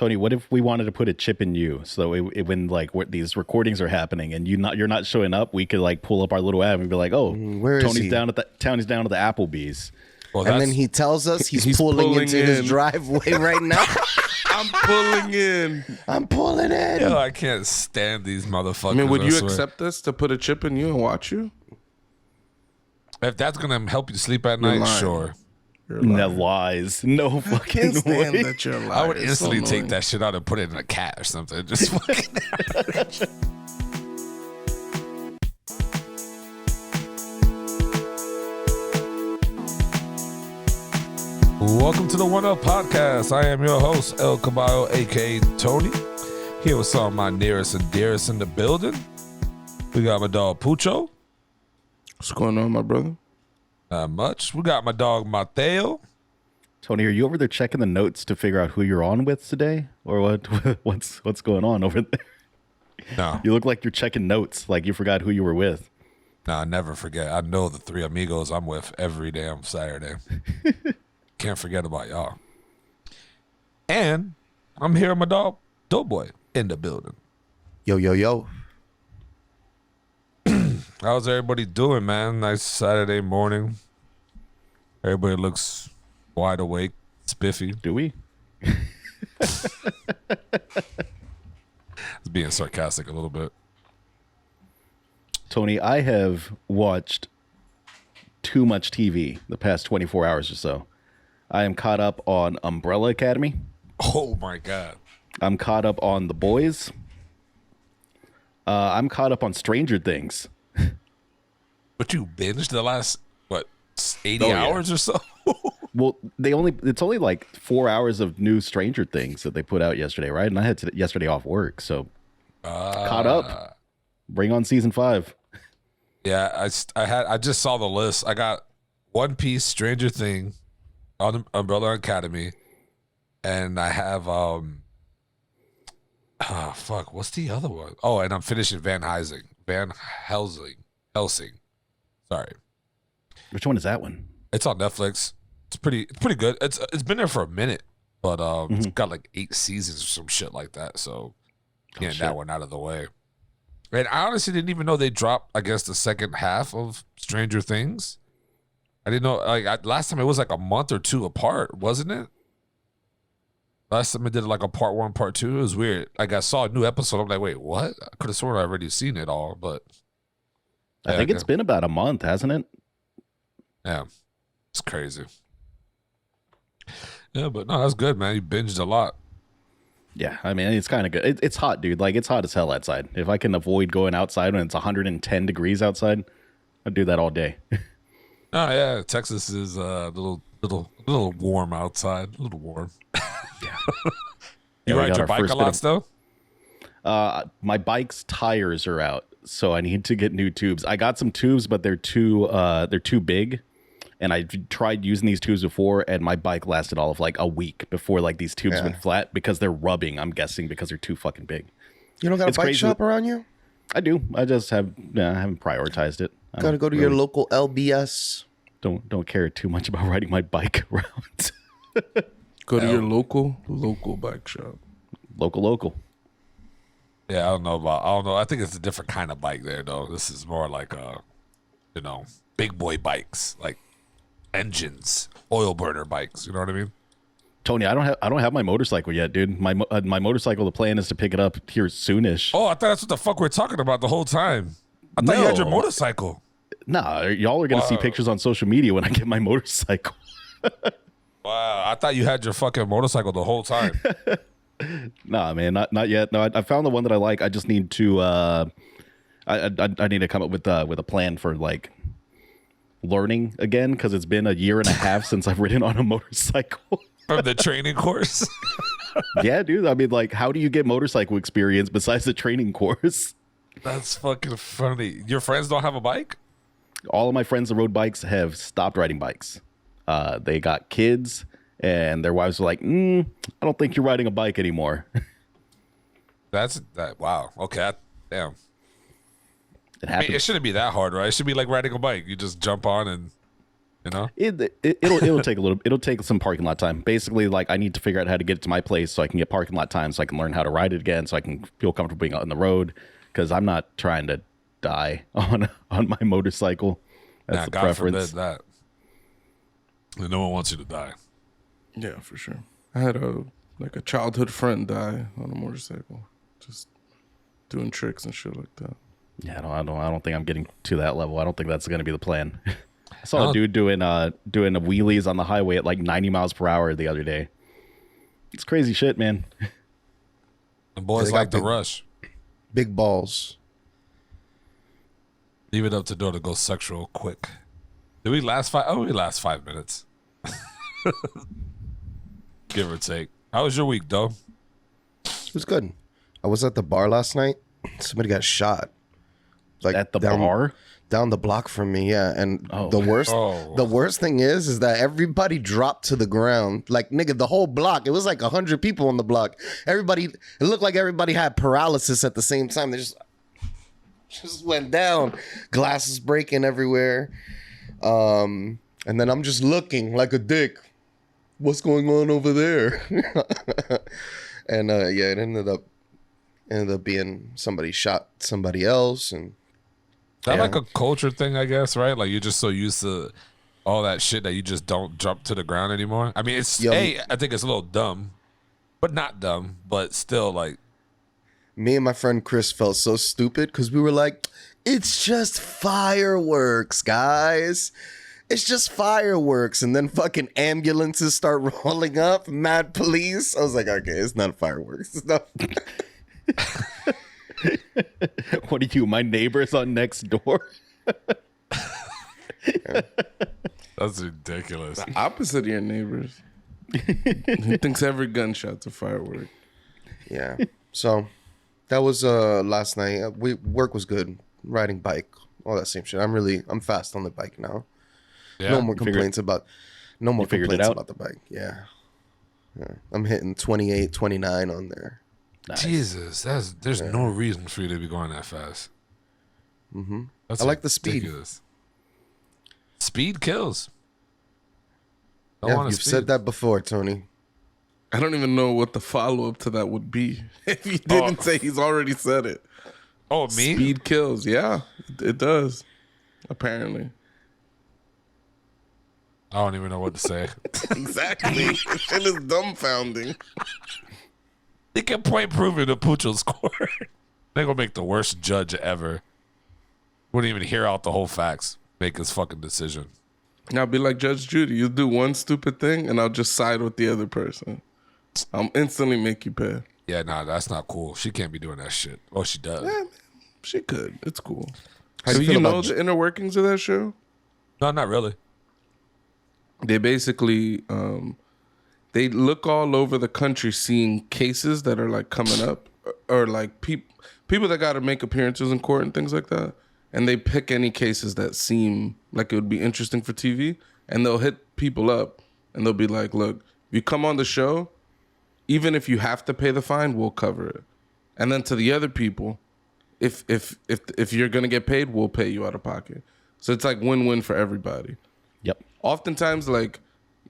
Tony, what if we wanted to put a chip in you so when like these recordings are happening and you're not showing up, we could like pull up our little app and be like, oh, where Tony's is he? down at the Applebee's. Well, and then he tells us he's pulling into his driveway right now. I'm pulling in. Yo, I can't stand these motherfuckers. I mean, would you accept this to put a chip in you and watch you? If that's gonna help you sleep at night, sure. No lies. No fucking way. That you're lying. I would instantly take that shit out and put it in a cat or something. Just fucking. Welcome to the One Up Podcast. I am your host, El Caballo, aka Tony. Here with some of my nearest and dearest in the building. We got my dog Pucho. What's going on, my brother? Not much. We got my dog Mateo. Tony, are you over there checking the notes to figure out who you're on with today, or what? What's going on over there? No, you look like you're checking notes, like you forgot who you were with. No, I never forget. I know the three amigos I'm with every damn Saturday. Can't forget about y'all. And I'm here with my dog Doughboy in the building. Yo. How's everybody doing, man? Nice Saturday morning. Everybody looks wide awake, spiffy. Do we? It's being sarcastic a little bit. Tony, I have watched too much TV the past 24 hours or so. I am caught up on Umbrella Academy. Oh, my God. I'm caught up on The Boys. I'm caught up on Stranger Things. But you binged the last, 80 hours or so? Well, it's only like 4 hours of new Stranger Things that they put out yesterday, right? And I had yesterday off work, so caught up. Bring on season 5. Yeah, I just saw the list. I got One Piece, Stranger Things, on Umbrella Academy, and I have what's the other one? Oh, and I'm finishing Van Helsing. Sorry. Which one is that one? It's on Netflix. It's pretty good. It's been there for a minute, but it's got like 8 seasons or some shit like that. So getting that one out of the way. And I honestly didn't even know they dropped, I guess, the second half of Stranger Things. I didn't know. Last time it was like a month or two apart, wasn't it? Last time I did like a part 1, part 2. It was weird. Like I saw a new episode. I'm like, wait, what? I could have sworn I already seen it all, but I think it's been about a month, hasn't it? Yeah, it's crazy. Yeah, but no, that's good, man. You binged a lot. Yeah, I mean, it's kind of good. It's hot, dude. Like, it's hot as hell outside. If I can avoid going outside when it's 110 degrees outside, I'd do that all day. Oh yeah, Texas is a little warm outside. A little warm. Yeah. You ride your bike a lot still? My bike's tires are out, so I need to get new tubes. I got some tubes, but they're too big. And I tried using these tubes before, and my bike lasted all of like a week before like these tubes went flat because they're rubbing. I'm guessing because they're too fucking big. You don't got a bike shop around you? I do. I just I haven't prioritized it. Gotta go to your local LBS. Don't care too much about riding my bike around. Go to your local bike shop. Local. Yeah, I don't know. I think it's a different kind of bike there, though. This is more like big boy bikes, like engines, oil burner bikes. You know what I mean? Tony, I don't have my motorcycle yet, dude. My motorcycle. The plan is to pick it up here soonish. Oh, I thought that's what the fuck we're talking about the whole time. I thought you had your motorcycle. Nah, y'all are gonna see pictures on social media when I get my motorcycle. Wow, I thought you had your fucking motorcycle the whole time. Nah, man, not yet. No, I found the one that I like. I just need to. I need to come up with a plan for like learning again because it's been a year and a half since I've ridden on a motorcycle. From the training course? Yeah, dude. I mean, like, how do you get motorcycle experience besides the training course? That's fucking funny. Your friends don't have a bike? All of my friends that rode bikes have stopped riding bikes. They got kids, and their wives were like, I don't think you're riding a bike anymore. Wow. Okay. Damn. It happens. It shouldn't be that hard, right? It should be like riding a bike. You just jump on and You know, It'll take a little. It'll take some parking lot time. Basically, like I need to figure out how to get it to my place so I can get parking lot time, so I can learn how to ride it again, so I can feel comfortable being out on the road. Because I'm not trying to die on my motorcycle. That's the God preference. forbid that. And no one wants you to die. Yeah, for sure. I had a childhood friend die on a motorcycle, just doing tricks and shit like that. Yeah, I don't think I'm getting to that level. I don't think that's going to be the plan. I saw a dude doing a wheelies on the highway at like 90 miles per hour the other day. It's crazy shit, man. The boys like the rush. Big balls. Leave it up to door to go sexual quick. Did we last 5? Oh, we last 5 minutes. Give or take. How was your week, though? It was good. I was at the bar last night. Somebody got shot. Like At the bar? Down the block from me, yeah. And Oh. the worst thing is that everybody dropped to the ground. Like, nigga, the whole block. It was like 100 people on the block. It looked like everybody had paralysis at the same time. They just went down. Glasses breaking everywhere. And then I'm just looking like a dick. What's going on over there? And yeah, it ended up being somebody shot somebody else. And Is that like a culture thing, I guess, right? Like you're just so used to all that shit that you just don't jump to the ground anymore. I mean, it's I think it's a little dumb, but not dumb, but still like. Me and my friend Chris felt so stupid because we were like, it's just fireworks, guys. It's just fireworks. And then fucking ambulances start rolling up, mad police. I was like, okay, it's not fireworks. It's not. What are you, my neighbors on next door? That's ridiculous. The opposite of your neighbors. He thinks every gunshot's a firework. Yeah. So that was last night. Work was good. Riding bike, all that same shit. I'm fast on the bike now. Yeah. No more complaints about the bike. Yeah. I'm hitting 28, 29 on there. Nice. Jesus, there's no reason for you to be going that fast. Mm-hmm. That's I like the speed. ridiculous. Speed kills. Don't Yeah, wanna you've speed. said that before, Tony. I don't even know what the follow-up to that would be. If you didn't say he's already said it. Oh, me? Speed kills. Yeah, it does. Apparently. I don't even know what to say. Exactly. Shit is dumbfounding. They can point proving to Pucho's score. They're gonna make the worst judge ever. Wouldn't even hear out the whole facts. Make his fucking decision. I'll be like Judge Judy. You do one stupid thing, and I'll just side with the other person. I'll instantly make you pay. Yeah, nah, that's not cool. She can't be doing that shit. Oh, she does. Yeah, she could. It's cool. How So do you feel you know about the inner workings of that show? No, not really. They basically they look all over the country seeing cases that are like coming up or like people that got to make appearances in court and things like that, and they pick any cases that seem like it would be interesting for TV, and they'll hit people up and they'll be like, look, if you come on the show, even if you have to pay the fine, we'll cover it. And then to the other people, if you're gonna get paid, we'll pay you out of pocket. So it's like win-win for everybody. Yep. Oftentimes, like,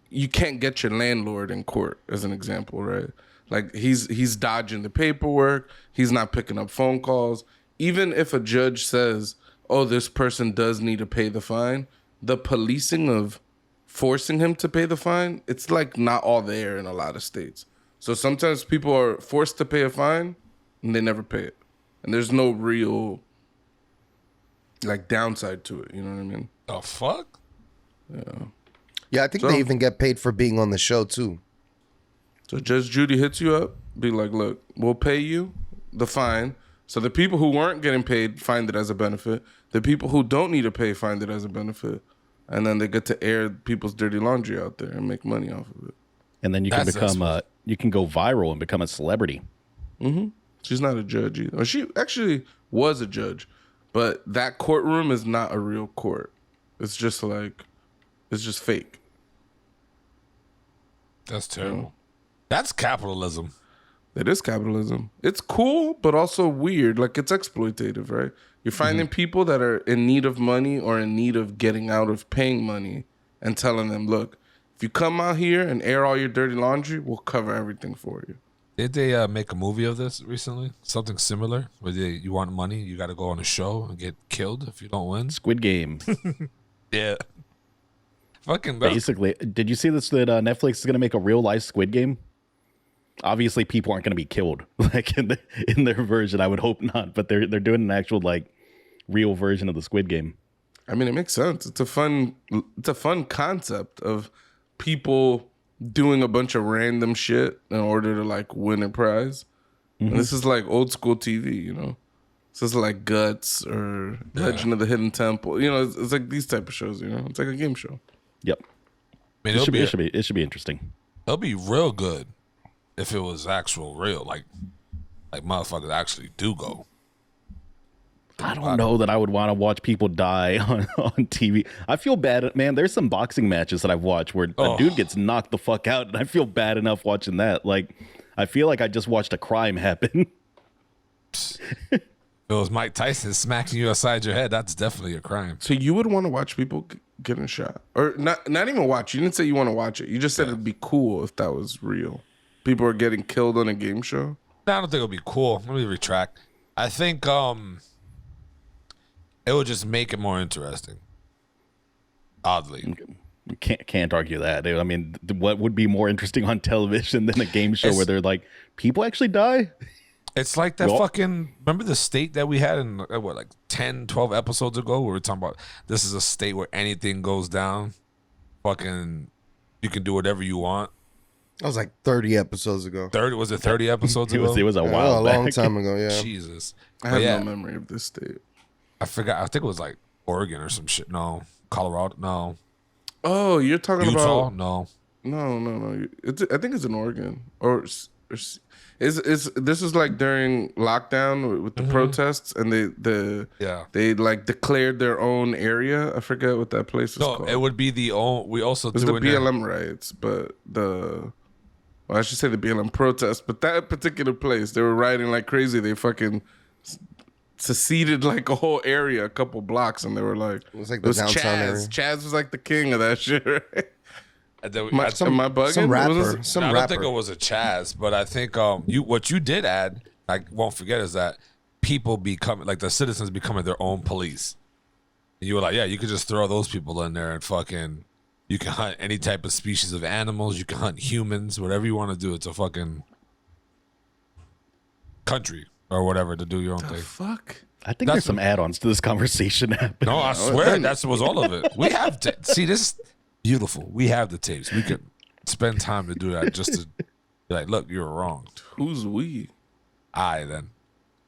you can't get your landlord in court, as an example, right? Like, he's dodging the paperwork. He's not picking up phone calls. Even if a judge says, oh, this person does need to pay the fine, the policing of forcing him to pay the fine, it's, like, not all there in a lot of states. So sometimes people are forced to pay a fine, and they never pay it. And there's no real, like, downside to it. You know what I mean? The fuck? Yeah, I think they even get paid for being on the show too. So Judge Judy hits you up, be like, look, we'll pay you the fine. So the people who weren't getting paid find it as a benefit. The people who don't need to pay find it as a benefit. And then they get to air people's dirty laundry out there and make money off of it. And then you can you can go viral and become a celebrity. Mm-hmm. She's not a judge either. Or she actually was a judge, but that courtroom is not a real court. It's just like, it's just fake. That's terrible. That's capitalism. It is capitalism. It's cool, but also weird. Like, it's exploitative, right? You're finding people that are in need of money or in need of getting out of paying money, and telling them, look, if you come out here and air all your dirty laundry, we'll cover everything for you. Did they make a movie of this recently? Something similar? Where you want money, you got to go on a show and get killed if you don't win? Squid Game. Yeah. Fucking Basically, did you see this that Netflix is going to make a real life Squid Game? Obviously, people aren't going to be killed like in their version. I would hope not, but they're doing an actual like real version of the Squid Game. I mean, it makes sense. It's a fun concept of people doing a bunch of random shit in order to like win a prize. And this is like old school TV, you know. This is like Guts or Legend of the Hidden Temple. You know, it's like these type of shows. You know, it's like a game show. Yep. I mean, it should be interesting. It'll be real good if it was actual real, like motherfuckers actually do go. I don't know that I would want to watch people die on TV. I feel bad, man. There's some boxing matches that I've watched where a dude gets knocked the fuck out, and I feel bad enough watching that. Like, I feel like I just watched a crime happen. If it was Mike Tyson smacking you upside your head, that's definitely a crime. So you would want to watch people getting shot, or not even watch? You didn't say you want to watch it. You just said it'd be cool if that was real. People are getting killed on a game show. No, I don't think it would be cool. Let me retract. I think it would just make it more interesting. Oddly. Can't argue that. I mean, what would be more interesting on television than a game show where they're like, people actually die? It's like that fucking, remember the state that we had in, like 10, 12 episodes ago where we were talking about this is a state where anything goes down. Fucking, you can do whatever you want. That was like 30 episodes ago. 30 episodes ago? It was a while a long time ago, yeah. Jesus. I have no memory of this state. I forgot. I think it was like Oregon or some shit. No. Colorado? No. Oh, you're talking Utah? about... No. No. I think it's in Oregon. Or this is like during lockdown with the protests, and they like declared their own area. I forget what that place was called. No, it would be we also it was the BLM riots, but I should say the BLM protests, but that particular place, they were rioting like crazy. They fucking seceded like a whole area, a couple blocks, and they were like, it was like the downtown area. Chaz was like the king of that shit, right? Am I bugging? Some rapper. I don't think it was a Chaz, but I think what you did add, I won't forget, is that people becoming, like the citizens becoming their own police. And you were like, yeah, you could just throw those people in there and fucking, you can hunt any type of species of animals, you can hunt humans, whatever you want to do. It's a fucking country or whatever to do your own thing. Fuck. I think there's some add-ons to this conversation happening. No, I swear that was all of it. We have to see this. Beautiful. We have the tapes. We could spend time to do that just to be like, look, you're wrong. Who's we? I then.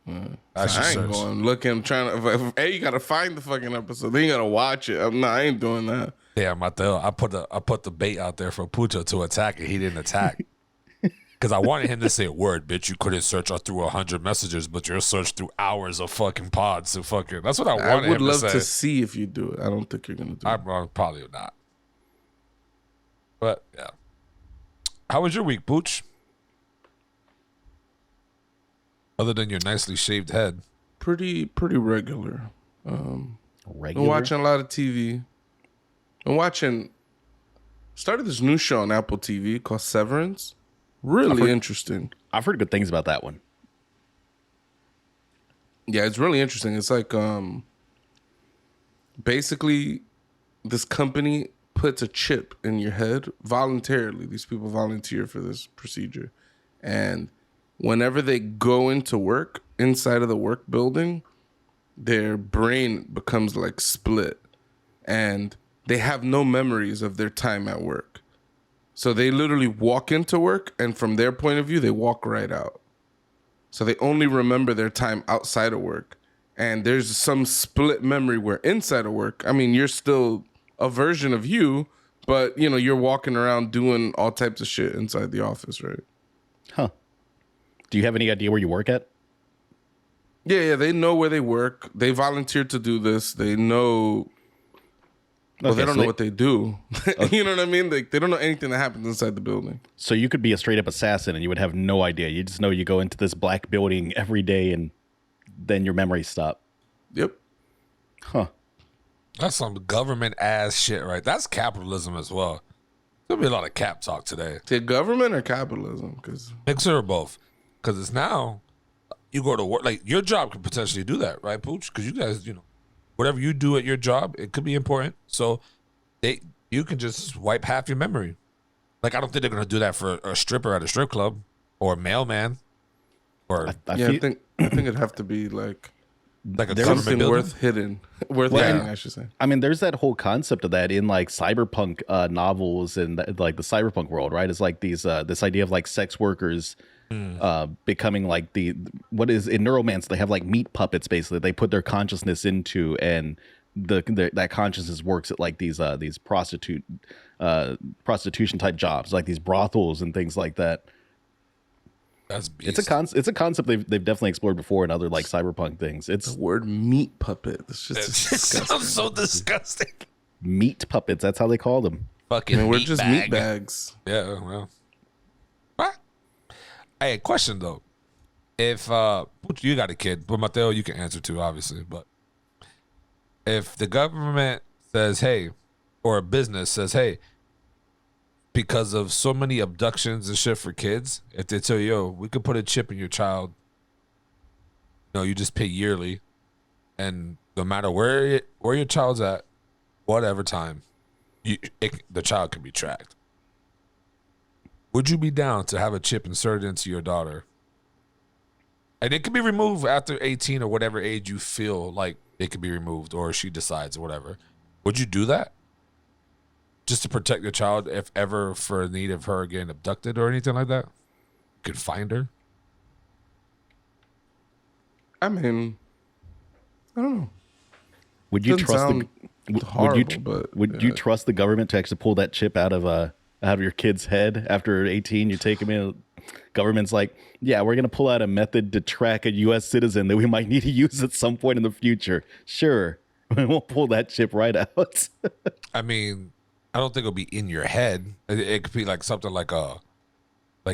I ain't going looking, trying to. Hey, you gotta find the fucking episode. Then you gotta watch it. I ain't doing that. Yeah, Mateo. I put the bait out there for Pucho to attack it. He didn't attack because I wanted him to say a word, bitch. You couldn't search through 100 messages, but you're searched through hours of fucking pods. So fucking. That's what I wanted. I would him love to say. to see if you do it. I don't think you're gonna do it. I probably not. But yeah. How was your week, Pooch? Other than your nicely shaved head. Pretty regular. Regular? Been watching a lot of TV. Started this new show on Apple TV called Severance. Really interesting. I've heard good things about that one. Yeah, it's really interesting. It's like basically this company puts a chip in your head voluntarily. These people volunteer for this procedure. And whenever they go into work inside of the work building, their brain becomes like split. And they have no memories of their time at work. So they literally walk into work, and from their point of view, they walk right out. So they only remember their time outside of work. And there's some split memory where inside of work, I mean, you're still a version of you, but you know, you're walking around doing all types of shit inside the office, right? Huh. Do you have any idea where you work at? Yeah, they know where they work. They volunteered to do this. They know. Well, they don't know what they do. You know what I mean? They don't know anything that happens inside the building. So you could be a straight up assassin and you would have no idea. You just know you go into this black building every day and then your memories stop. Yep. Huh. That's some government ass shit, right? That's capitalism as well. There'll be a lot of cap talk today. The government or capitalism? Because Mixer or both. Because it's now you go to work. Like your job could potentially do that, right, Pooch? Because you guys, whatever you do at your job, it could be important. So you can just wipe half your memory. Like I don't think they're gonna do that for a stripper at a strip club or a mailman. Or I think it'd have to be like a government something building. worth hitting, I should say. I mean, there's that whole concept of that in like cyberpunk novels and like the cyberpunk world, right? It's like these this idea of like sex workers becoming like what is in Neuromance, they have like meat puppets basically. They put their consciousness into, and that consciousness works at like these prostitution type jobs, like these brothels and things like that. That's beast. It's a concept they've definitely explored before in other like cyberpunk things. It's The word meat puppet. It's just It sounds so disgusting. meat puppets. That's how they call them. Fucking we're meat just bag. meat bags. Yeah, well. What? Hey, question though. If you got a kid, but Mateo, you can answer too, obviously. But if the government says, hey, or a business says, hey, because of so many abductions and shit for kids, if they tell you, yo, we could put a chip in your child, you just pay yearly, and no matter where your child's at, whatever time, the child can be tracked. Would you be down to have a chip inserted into your daughter? And it can be removed after 18 or whatever age you feel like it can be removed, or she decides or whatever. Would you do that? Just to protect your child, if ever for need of her getting abducted or anything like that? You could find her. I mean, I don't know. Would you Doesn't trust sound horrible, would you trust the government to actually pull that chip out of your kid's head after 18? You take him in. Government's like, yeah, we're gonna pull out a method to track a U.S. citizen that we might need to use at some point in the future. Sure, we'll pull that chip right out. I mean, I don't think it'll be in your head. It could be like something like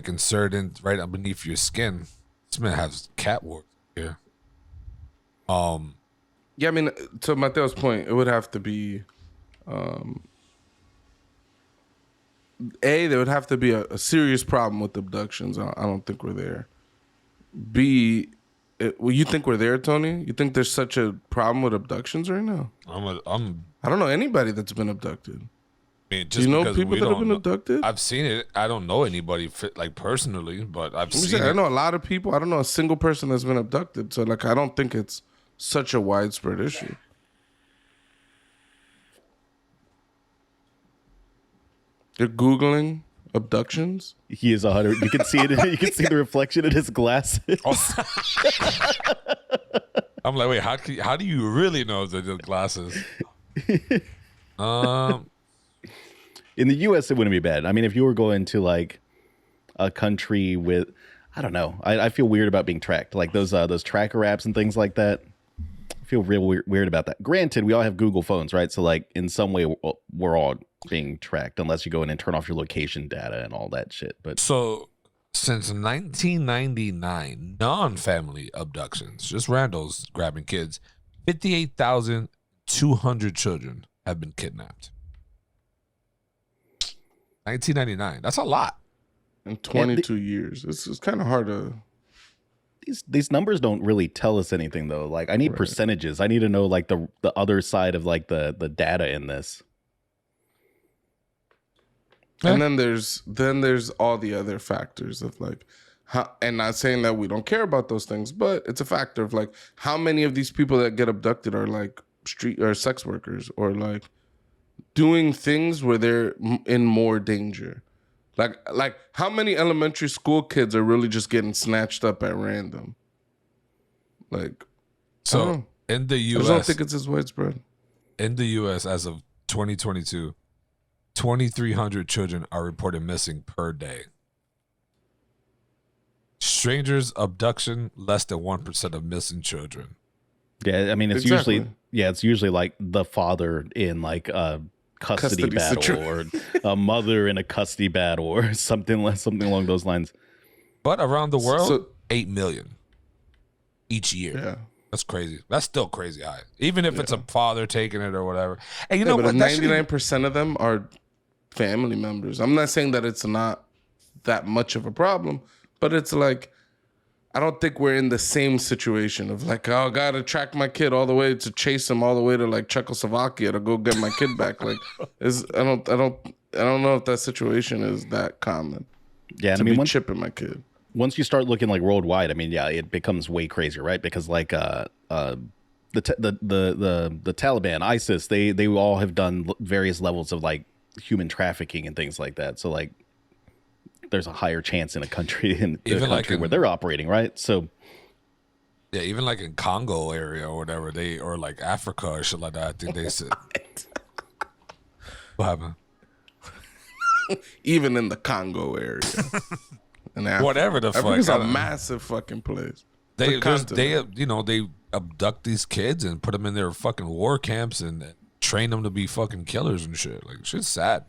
inserted right underneath your skin. This man has catwalk here. Yeah, I mean, to Mateo's point, it would have to be, there would have to be a serious problem with abductions. I don't think we're there. B, you think we're there, Tony? You think there's such a problem with abductions right now? I don't know anybody that's been abducted. mean, Do you know people that have been abducted? I've seen it. I don't know anybody personally, but I've seen it. I know a lot of people. I don't know a single person that's been abducted. So I don't think it's such a widespread issue. You're Googling abductions? He is 100. You can see it. You can see the reflection in his glasses. I'm like, wait, how do you really know the glasses? In the U.S., it wouldn't be bad. I mean, if you were going to like a country with, I don't know, I feel weird about being tracked, like those tracker apps and things like that. I feel real weird about that. Granted, we all have Google phones, right? So like in some way, we're all being tracked unless you go in and turn off your location data and all that shit. But so since 1999, non-family abductions, just randos grabbing kids, 58,200 children have been kidnapped. 1999. That's a lot. In 22 years. It's kind of hard to... These numbers don't really tell us anything, though. Like, I need percentages. I need to know, like, the other side of, like, the data in this. And then there's all the other factors of, like, how, and not saying that we don't care about those things, but it's a factor of, like, how many of these people that get abducted are, like, street or sex workers or, like, doing things where they're in more danger. Like how many elementary school kids are really just getting snatched up at random? Like, so in the U.S., I don't think it's as widespread. In the U.S., as of 2022, 2,300 children are reported missing per day. Strangers abduction, less than 1% of missing children. Yeah, I mean, it's usually like the father in like a custody battle or a mother in a custody battle or something along those lines. But around the world, 8 million each year. Yeah. That's crazy. That's still crazy high. Even if it's a father taking it or whatever. And you Yeah, know but what? 99% of them are family members. I'm not saying that it's not that much of a problem, but it's like, I don't think we're in the same situation of like, oh, I gotta track my kid all the way to chase him all the way to like Czechoslovakia to go get my kid back. Like, I don't know if that situation is that common. Yeah, and to I mean, be chipping my kid. Once you start looking like worldwide, I mean, yeah, it becomes way crazier, right? Because like the Taliban, ISIS, they all have done various levels of like human trafficking and things like that. So like, there's a higher chance in a country where they're operating, right? So yeah, even like in Congo area or whatever, or like Africa or shit like that. I think they said. What happened? Even in the Congo area. Whatever the fuck. Africa's a massive fucking place. They abduct these kids and put them in their fucking war camps and train them to be fucking killers and shit. Like, shit's sad.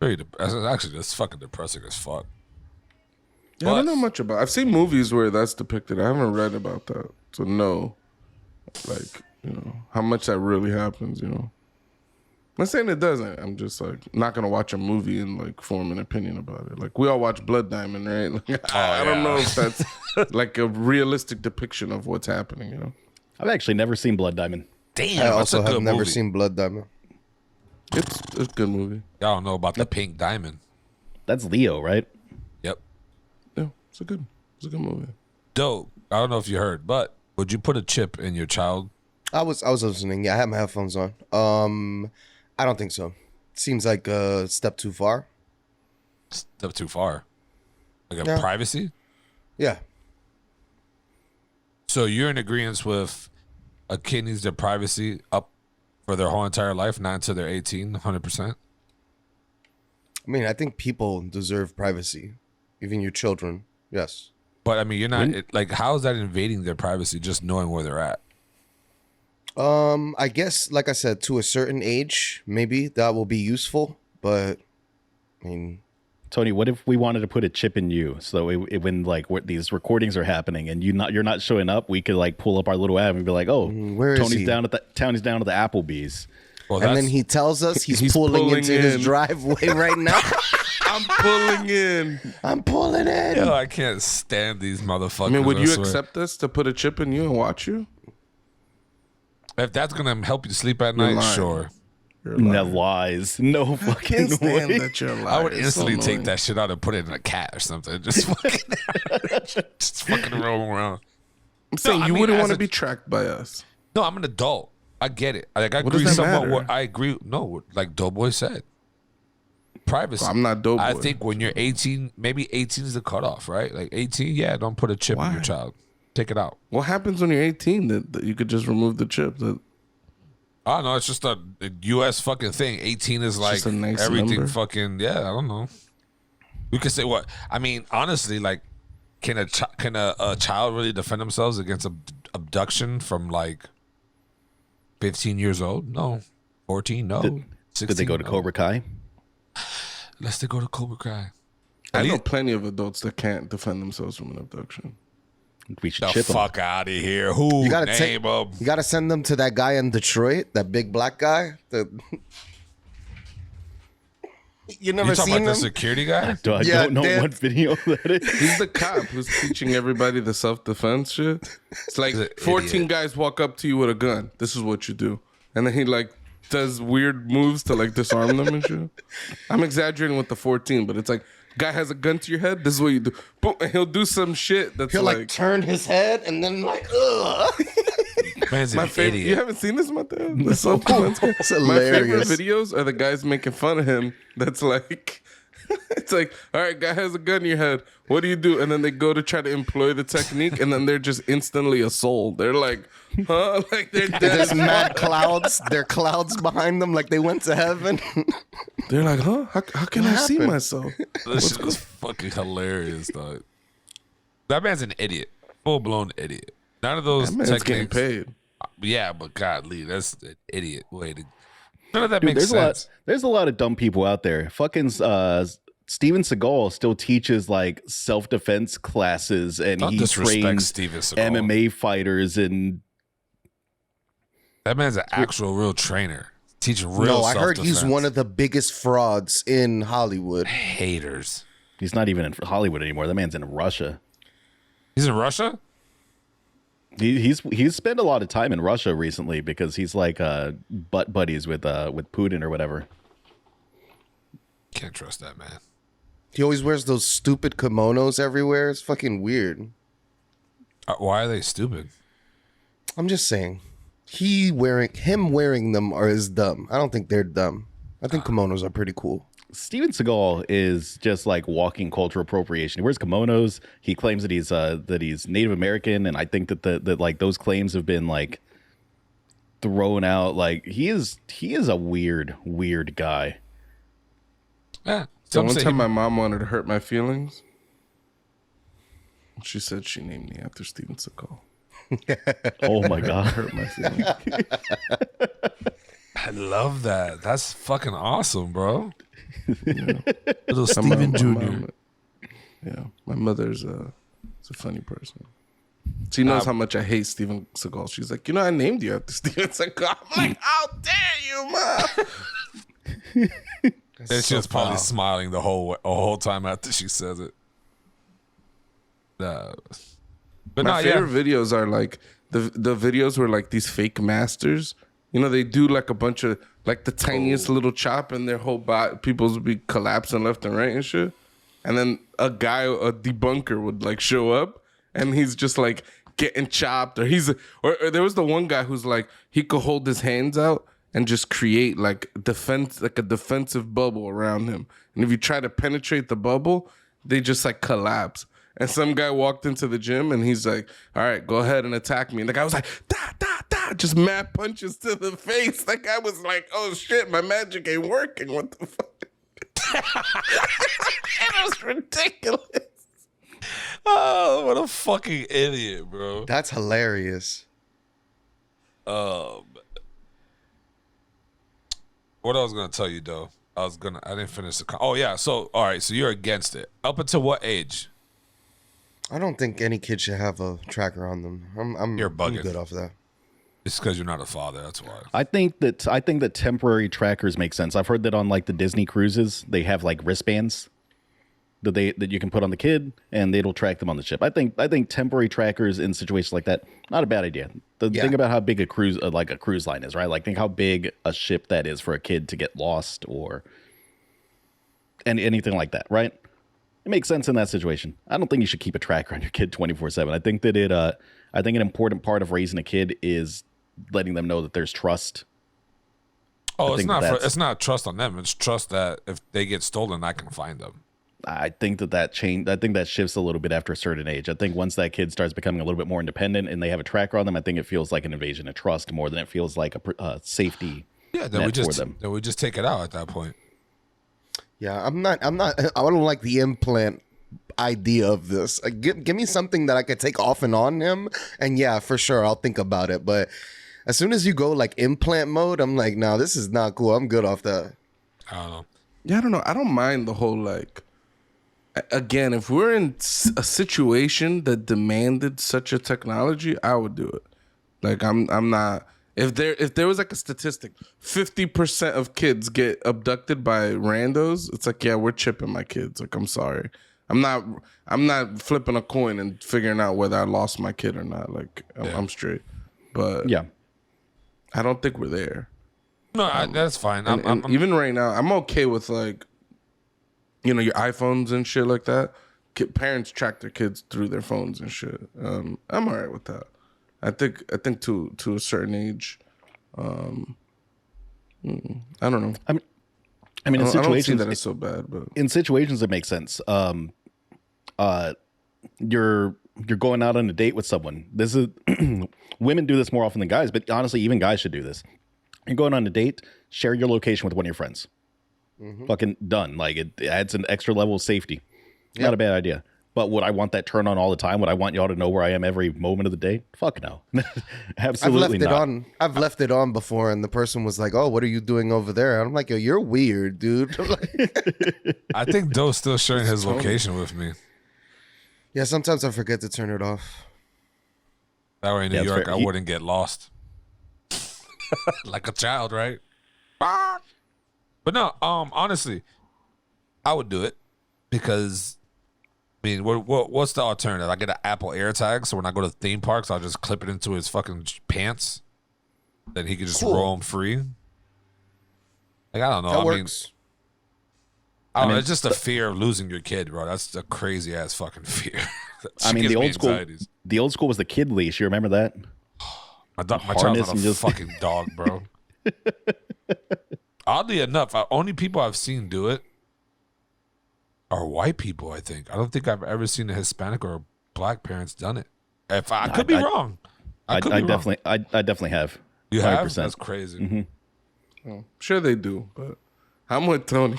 Actually, that's fucking depressing as fuck. Yeah, I don't know much about it. I've seen movies where that's depicted. I haven't read about that to know, like, how much that really happens, I'm not saying it doesn't. I'm just, like, not going to watch a movie and, like, form an opinion about it. Like, we all watch Blood Diamond, right? Like, I don't know if that's, like, a realistic depiction of what's happening, I've actually never seen Blood Diamond. Damn, I also have never seen Blood Diamond. It's a good movie. Y'all don't know about the Pink Diamond. That's Leo, right? Yep. Yeah, it's a good movie. Dope. I don't know if you heard, but would you put a chip in your child? I was listening. Yeah, I have my headphones on. I don't think so. Seems like a step too far. Step too far. Like a privacy? Yeah. So you're in agreement with a kid needs their privacy up for their whole entire life, not until they're 18, 100%? I mean, I think people deserve privacy. Even your children. Yes. But, I mean, you're not... like, how is that invading their privacy, just knowing where they're at? I guess, like I said, to a certain age, maybe that will be useful. But, I mean... Tony, what if we wanted to put a chip in you so when like these recordings are happening and you're not showing up, we could like pull up our little app and be like, oh, where is Tony's he? down at the Applebee's. Well, and then he tells us he's pulling into his driveway right now. I'm pulling in. Yo, I can't stand these motherfuckers. I mean, would you accept this to put a chip in you and watch you? If that's gonna help you sleep at night, sure. No lies. No fucking way. That you're lying. I would instantly take that shit out and put it in a cat or something. Just fucking roll around. I'm saying you wouldn't want to be tracked by us. No, I'm an adult. I get it. Like, I What agree does that somewhat. matter? What I agree. No, like Doughboy said, privacy. I'm not Doughboy. I think when you're 18, maybe 18 is the cutoff, right? Like 18, yeah, don't put a chip in your child. Take it out. What happens when you're 18 that you could just remove the chip? Oh no, it's just a U.S. fucking thing. 18 is like just a nice everything. number. Fucking yeah. I don't know. We could say what I mean. Honestly, like, can a child really defend themselves against abduction from like 15 years old? No. 14? No. 16? Did they go to Cobra Kai? Let's go to Cobra Kai. I know plenty of adults that can't defend themselves from an abduction. We should The chip them. fuck out of here. Who You gotta name him? You gotta send them to that guy in Detroit, that big black guy. You never You talking seen about the him? security guy? I Yeah, don't know Dan- what video that is. He's the cop who's teaching everybody the self-defense shit. It's like He's an 14 idiot. guys walk up to you with a gun. This is what you do. And then he like does weird moves to like disarm them and shit. I'm exaggerating with the 14, but it's like, guy has a gun to your head. This is what you do. Boom, and he'll do some shit that's He'll like turn his head and then like, ugh. Man's my an favorite. idiot. You haven't seen this, Mateo? The self-defense guy? It's My favorite hilarious. videos are the guys making fun of him. That's like, it's like, all right, guy has a gun in your head. What do you do? And then they go to try to employ the technique, and then they're just instantly a soul. They're like, huh? Like they're dead. There's mad clouds. There are clouds behind them like they went to heaven. They're like, huh? How can I see happened? myself? This shit is fucking hilarious, dog. That man's an idiot. Full blown idiot. None of those That man's getting techniques. paid. Yeah, but godly, that's an idiot way to. None of that Dude, makes sense. there's a lot of dumb people out there. Fucking Steven Seagal still teaches like self-defense classes, and Don't he disrespect trains Steven Seagal. MMA fighters, and That man's an actual real trainer. Teaching real No, I heard he's self-defense. one of the biggest frauds in Hollywood. haters. he's not even in Hollywood anymore. That man's in Russia. He's in Russia? He's spent a lot of time in Russia recently because he's like butt buddies with Putin or whatever. Can't trust that man. He always wears those stupid kimonos everywhere. It's fucking weird. Why are they stupid? I'm just saying. Him wearing them is dumb. I don't think they're dumb. I think kimonos are pretty cool. Steven Seagal is just like walking cultural appropriation. He wears kimonos. He claims that he's Native American, and I think that like those claims have been like thrown out. Like he is a weird guy. Yeah. So Some one say time my mom wanted to hurt my feelings. She said she named me after Steven Seagal. Oh my god. Hurt my feelings. I love that. That's fucking awesome, bro. Yeah. Little My Steven mom- Jr. my mom- yeah, my mother's a funny person. She knows how much I hate Steven Seagal. She's like, I named you after Steven Seagal. I'm like, how dare you, mom? And she was probably smiling the whole time after she says it. But My favorite videos are like the videos where like these fake masters, they do like a bunch of like the tiniest little chop and their whole body, people's would be collapsing left and right and shit. And then a debunker would like show up and he's just like getting chopped, or there was the one guy who's like, he could hold his hands out and just create like a defensive bubble around him. And if you try to penetrate the bubble, they just like collapse. And some guy walked into the gym and he's like, all right, go ahead and attack me. And the guy was like, da, da, da, just mad punches to the face. That guy was like, oh shit, my magic ain't working. What the fuck? It was ridiculous. Oh, what a fucking idiot, bro. That's hilarious. What I was gonna tell you though, I didn't finish the. Oh yeah, so all right, so you're against it. Up until what age? I don't think any kid should have a tracker on them. I'm good off that. It's because you're not a father. That's why. I think that temporary trackers make sense. I've heard that on like the Disney cruises, they have like wristbands that you can put on the kid, and it'll track them on the ship. I think temporary trackers in situations like that, not a bad idea. Think about how big a cruise line is, right? Like think how big a ship that is for a kid to get lost or anything like that, right? It makes sense in that situation. I don't think you should keep a tracker on your kid 24/7. I think that an important part of raising a kid is letting them know that there's trust. Oh, it's not trust on them. It's trust that if they get stolen, I can find them. I think that shifts a little bit after a certain age. I think once that kid starts becoming a little bit more independent and they have a tracker on them, I think it feels like an invasion of trust more than it feels like a safety. Yeah, then we just take it out at that point. Yeah, I'm not. I don't like the implant idea of this. Give me something that I could take off and on him, and yeah, for sure, I'll think about it. But as soon as you go like implant mode, I'm like, no, this is not cool. I'm good off that. I don't know. Yeah, I don't know. I don't mind the whole like. Again, if we're in a situation that demanded such a technology, I would do it. Like I'm not. If there was like a statistic, 50% of kids get abducted by randos, it's like, yeah, we're chipping my kids. Like, I'm sorry. I'm not flipping a coin and figuring out whether I lost my kid or not. Like, I'm straight. But Yeah. I don't think we're there. No, that's fine. And even right now, I'm okay with like, your iPhones and shit like that. Parents track their kids through their phones and shit. I'm all right with that. I think to a certain age, I don't know. I mean, in I don't see situations that it's so bad, but in situations it makes sense. You're going out on a date with someone. This is women do this more often than guys, but honestly, even guys should do this. You're going on a date, share your location with one of your friends. Fucking done. Like it adds an extra level of safety. Not a bad idea. But would I want that turn on all the time? Would I want y'all to know where I am every moment of the day? Fuck no. Absolutely not. I've left it on before, and the person was like, "Oh, what are you doing over there?" And I'm like, "Yo, you're weird, dude." I think Doe's still sharing his location with me. Yeah, sometimes I forget to turn it off. That way in New York, I wouldn't get lost. Like a child, right? But no, honestly, I would do it because, I mean, what's the alternative? I get an Apple AirTag, so when I go to theme parks, I'll just clip it into his fucking pants. Then he can just roam free. Like, I don't know. That works. I mean, it's just the fear of losing your kid, bro. That's a crazy ass fucking feir. I mean, the old school was the kid leash. You remember that? My child's not a fucking dog, bro. Oddly enough, only people I've seen do it are white people, I think. I don't think I've ever seen a Hispanic or a black parents done it. If I could be wrong. I definitely have. You 100%. Have? That's crazy. Mm-hmm. I'm sure they do, but I'm with Tony.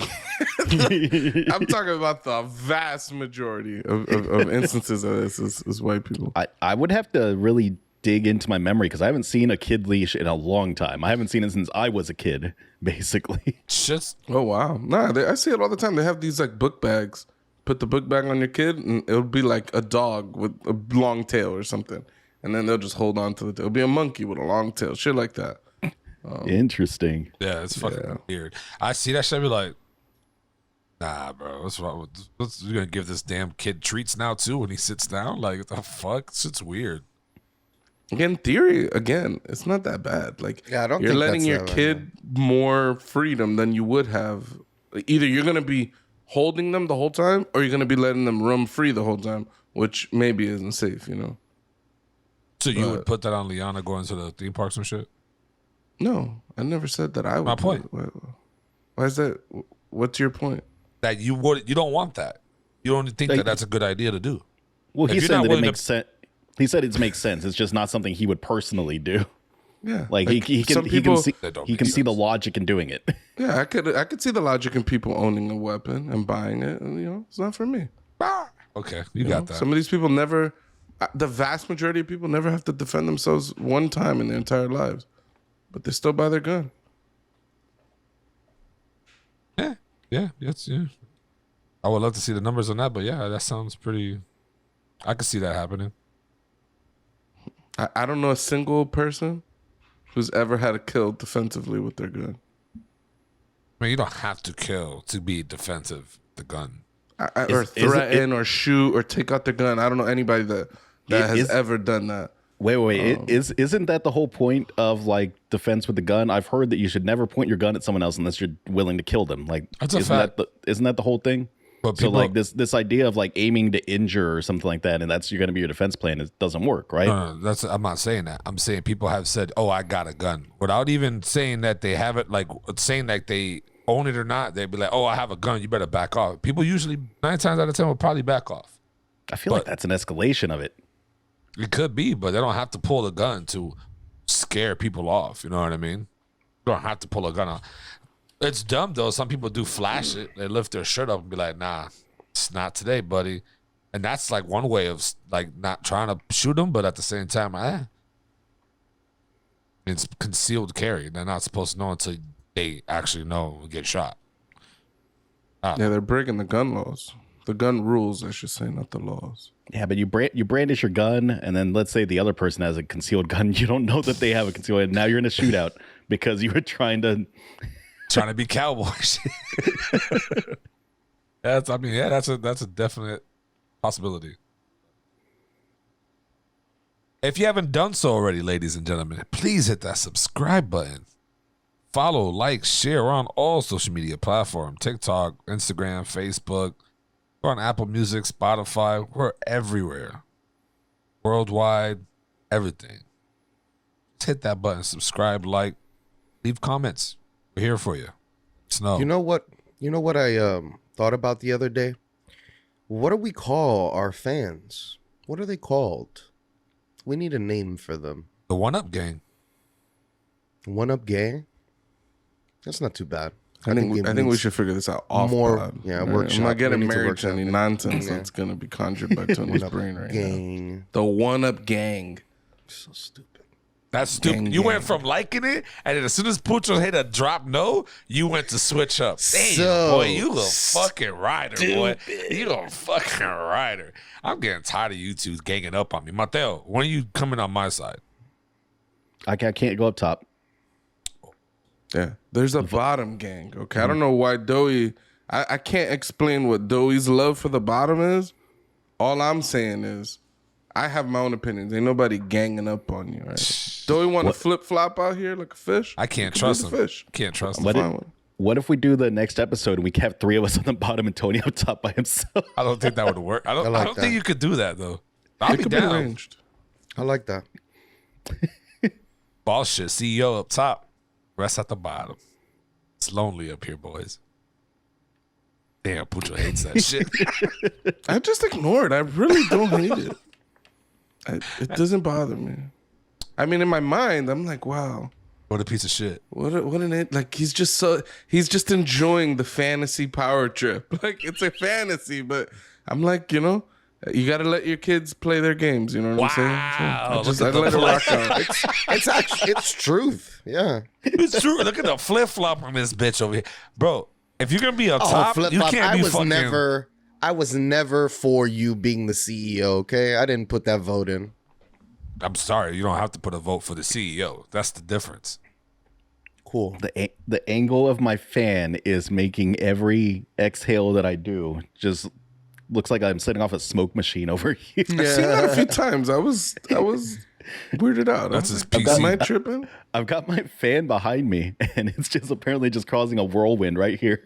I'm talking about the vast majority of instances of this is white people. I would have to really dig into my memory because I haven't seen a kid leash in a long time. I haven't seen it since I was a kid, basically. Just oh wow, nah, I see it all the time. They have these like book bags. Put the book bag on your kid, and it'll be like a dog with a long tail or something, and then they'll just hold on to it. It'll be a monkey with a long tail, shit like that. Interesting. Yeah, it's fucking weird. I see that shit, I be like, nah, bro. What's wrong with you gonna give this damn kid treats now too when he sits down? Like, what the fuck? It's weird. In theory, again, it's not that bad. Like, I don't you're think letting that's your that kid more freedom than you would have. Either you're gonna be holding them the whole time, or you're gonna be letting them roam free the whole time, which maybe isn't safe, you know. So you would put that on Liana going to the theme parks and shit? No, I never said that I would. My point. Why is that? What's your point? That you don't want that. You don't think that that's a good idea to do. Well, he said that it makes sense. He said it makes sense. It's just not something he would personally do. Yeah, like he can see the logic in doing it. Yeah, I could see the logic in people owning a weapon and buying it, and it's not for me. Okay, you got that. Some of these people never. The vast majority of people never have to defend themselves one time in their entire lives, but they still buy their gun. Yeah. I would love to see the numbers on that, but yeah, that sounds pretty. I could see that happening. I don't know a single person who's ever had a kill defensively with their gun. I mean, you don't have to kill to be defensive. The gun, or threaten, or shoot, or take out their gun. I don't know anybody that has ever done that. Wait. Isn't that the whole point of like defense with the gun? I've heard that you should never point your gun at someone else unless you're willing to kill them. Like, isn't that the whole thing? But so like this idea of like aiming to injure or something like that, and that's you're going to be your defense plan. It doesn't work, right? No, I'm not saying that. I'm saying people have said, "Oh, I got a gun," without even saying that they have it. Like saying that they own it or not, they'd be like, "Oh, I have a gun. You better back off." People usually 9 times out of 10 will probably back off. I feel like that's an escalation of it. It could be, but they don't have to pull a gun to scare people off. You know what I mean? You don't have to pull a gun out. It's dumb though. Some people do flash it. They lift their shirt up and be like, "Nah, it's not today, buddy." And that's like one way of like not trying to shoot them, but at the same time, it's concealed carry. They're not supposed to know until they actually know and get shot. Yeah, they're breaking the gun laws. The gun rules, I should say, not the laws. Yeah, but you brandish your gun, and then let's say the other person has a concealed gun. You don't know that they have a concealed gun. Now you're in a shootout because you were trying to be cowboys. That's a definite possibility. If you haven't done so already, ladies and gentlemen, please hit that subscribe button. Follow, like, share on all social media platforms: TikTok, Instagram, Facebook. We're on Apple Music, Spotify. We're everywhere. Worldwide, everything. Just hit that button, subscribe, like, leave comments. We're here for you. Snow. You know what I thought about the other day? What do we call our fans? What are they called? We need a name for them. The One Up Gang. One Up Gang? That's not too bad. I think we needs should figure this out off more. pod. Yeah, Right? workshop. I'm not We getting need to married to workshop any it. nonsense Yeah. that's gonna be conjured by Tony's brain right now. Gang. The one-up gang. So stupid. That's stupid. Gang, You went gang. from liking it, and then as soon as Pucho hit a drop no, you went to switch up. Damn, So boy, you a fucking rider, boy. You a fucking rider. I'm getting tired of you two ganging up on me. Mateo, when are you coming on my side? I can't go up top. Yeah, there's a bottom gang. Okay, I don't know why Doey. I can't explain what Doey's love for the bottom is. All I'm saying is, I have my own opinions. Ain't nobody ganging up on you, right? Doey want to flip flop out here like a fish? I can't You can trust be him. the Fish. Can't trust him. What Fine if, with it. what if we do the next episode and we kept 3 of us on the bottom and Tony up top by himself? I don't think that would work. I don't like that. think you could do that though. I'll It be could be down. arranged. I like that. Boss shit. CEO up top. Rest at the bottom. It's lonely up here, boys. Damn, Pucho hates that shit. I just ignore it. I really don't hate it. It doesn't bother me. I mean, in my mind, I'm like, wow, What a piece of shit. what an it. Like he's just enjoying the fantasy power trip. Like it's a fantasy, but I'm like, you know, you got to let your kids play their games. You know what I'm saying? Wow, So look at I let it the rock out. It's actually it's truth. Yeah. It's true. Look at the flip flop on this bitch over here, bro. If you're gonna be up top, you flip-flop. can't be fucking. I was never for you being the CEO. Okay, I didn't put that vote in. I'm sorry, you don't have to put a vote for the CEO. That's the difference. Cool. The angle of my fan is making every exhale that I do just looks like I'm setting off a smoke machine over here. I've seen that a few times. I was weirded out. That's I was his like, PC. Am I tripping? I've got my fan behind me and it's just apparently just causing a whirlwind right here.